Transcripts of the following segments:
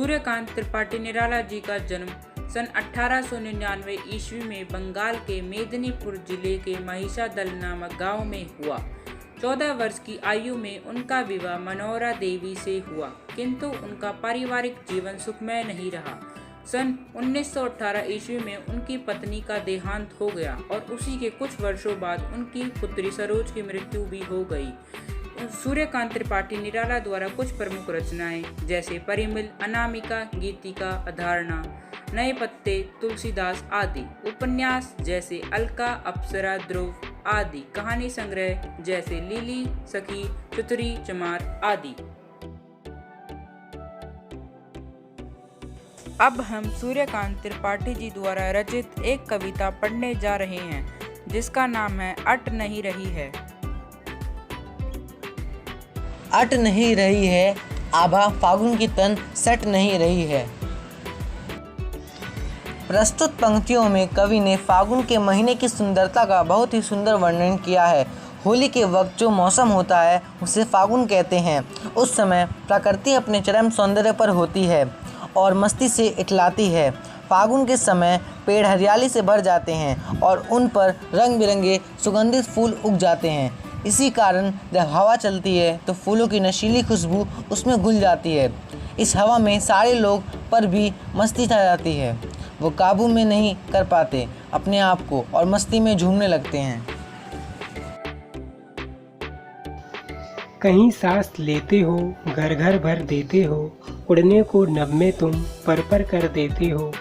सूर्यकांत त्रिपाठी निराला जी का जन्म सन 1899 ईस्वी में बंगाल के मेदिनीपुर जिले के महिषादल नामक गांव में हुआ। 14 वर्ष की आयु में उनका विवाह मनोहरा देवी से हुआ, किंतु उनका पारिवारिक जीवन सुखमय नहीं रहा। सन 1918 ईस्वी में उनकी पत्नी का देहांत हो गया और उसी के कुछ वर्षों बाद उनकी पुत्री सरोज की मृत्यु भी हो गई। सूर्यकांत त्रिपाठी निराला द्वारा कुछ प्रमुख रचनाएं जैसे परिमल, अनामिका, गीतिका, अधारणा, नए पत्ते, तुलसीदास आदि, उपन्यास जैसे अलका, अप्सरा, ध्रुव आदि, कहानी संग्रह जैसे लिली, सखी, चुतरी, चमार आदि। अब हम सूर्यकांत त्रिपाठी जी द्वारा रचित एक कविता पढ़ने जा रहे हैं जिसका नाम है अट नहीं रही है। अट नहीं रही है आभा फागुन की तन सट नहीं रही है। प्रस्तुत पंक्तियों में कवि ने फागुन के महीने की सुंदरता का बहुत ही सुंदर वर्णन किया है। होली के वक्त जो मौसम होता है उसे फागुन कहते हैं। उस समय प्रकृति अपने चरम सौंदर्य पर होती है और मस्ती से इठलाती है। फागुन के समय पेड़ हरियाली से भर जाते हैं और उन पर रंग बिरंगे सुगंधित फूल उग जाते हैं। इसी कारण जब हवा चलती है तो फूलों की नशीली खुशबू उसमें घुल जाती है। इस हवा में सारे लोग पर भी मस्ती छा जाती है। वो काबू में नहीं कर पाते अपने आप को और मस्ती में झूमने लगते हैं। कहीं सांस लेते हो, घर घर भर देते हो, उड़ने को नभ में तुम पर कर देते हो।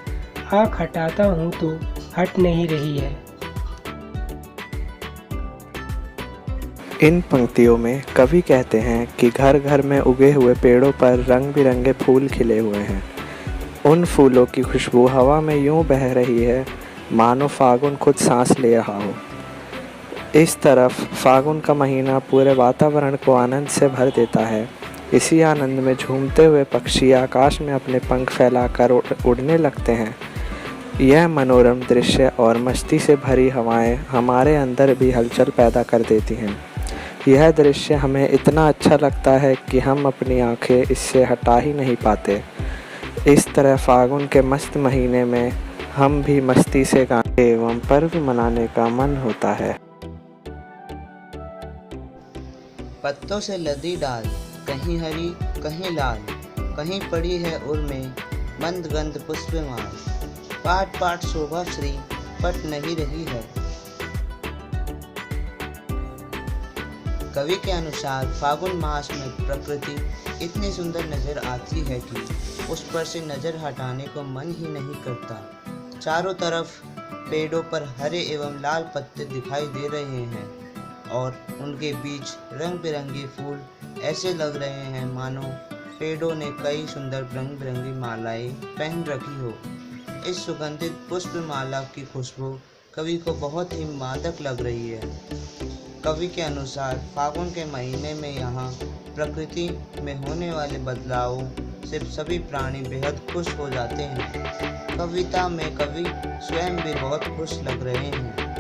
आँख हटाता हूँ तो हट नहीं रही है। इन पंक्तियों में कवि कहते हैं कि घर घर में उगे हुए पेड़ों पर रंग बिरंगे फूल खिले हुए हैं। उन फूलों की खुशबू हवा में यूं बह रही है मानो फागुन खुद सांस ले रहा हो। इस तरफ फागुन का महीना पूरे वातावरण को आनंद से भर देता है। इसी आनंद में झूमते हुए पक्षी आकाश में अपने पंख फैलाकर उड़ने लगते हैं। यह मनोरम दृश्य और मस्ती से भरी हवाएं हमारे अंदर भी हलचल पैदा कर देती हैं। यह दृश्य हमें इतना अच्छा लगता है कि हम अपनी आंखें इससे हटा ही नहीं पाते। इस तरह फागुन के मस्त महीने में हम भी मस्ती से गाने एवं पर्व मनाने का मन होता है। पत्तों से लदी डाल, कहीं हरी कहीं लाल, कहीं पड़ी है उर में मंद गंध पुष्पमाल। पाट पाट शोभा श्री पट नहीं रही है। कवि के अनुसार फागुन मास में प्रकृति इतनी सुंदर नजर आती है कि उस पर से नजर हटाने को मन ही नहीं करता। चारों तरफ पेड़ों पर हरे एवं लाल पत्ते दिखाई दे रहे हैं और उनके बीच रंग बिरंगे फूल ऐसे लग रहे हैं मानो पेड़ों ने कई सुंदर रंग बिरंगी मालाएं पहन रखी हो। इस सुगंधित पुष्पमाला की खुशबू कवि को बहुत ही मादक लग रही है। कवि के अनुसार फागुन के महीने में यहाँ प्रकृति में होने वाले बदलावों से सभी प्राणी बेहद खुश हो जाते हैं। कविता में कवि स्वयं भी बहुत खुश लग रहे हैं।